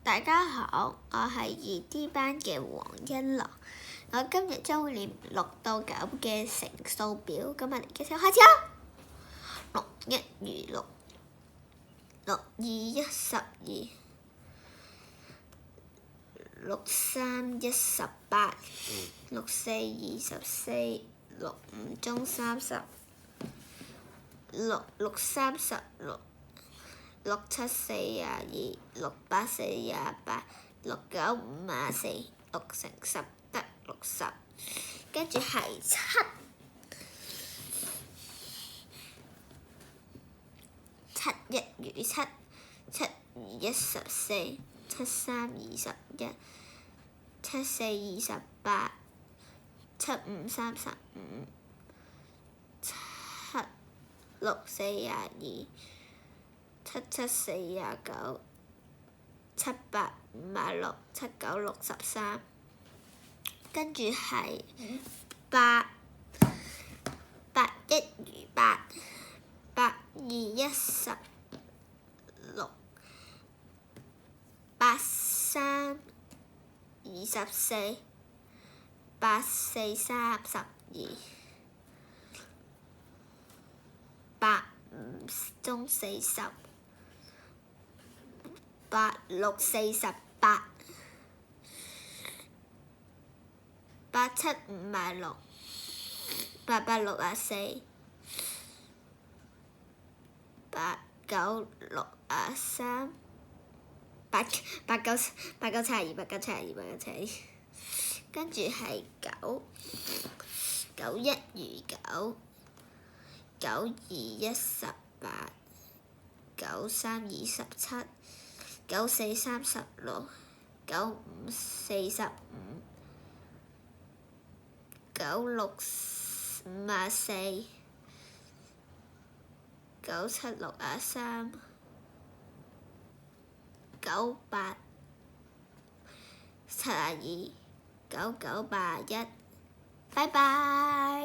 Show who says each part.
Speaker 1: 大家好，我係2D 班嘅黃欣樂。我今日將會練6到9嘅乘數表，咁我哋即刻開始啦。6一如6，6二一12，6三一18，6四24，6五中30，6六36。6七42，6八48，6九54，6乘10得60，跟住係7，7一如7，7二14，7三21，7四28，7五35，7六42。7七49，7八56，7九63，跟住係8，8一如8，8二16，8三24，8四32，8五中40。8六48，8七56，8八64，8九63，8九72，8九72，8九72，跟住係9，9一如9，9二18，9三27。9四36，9五45，9六54，9七63，9八72，9九81，拜拜。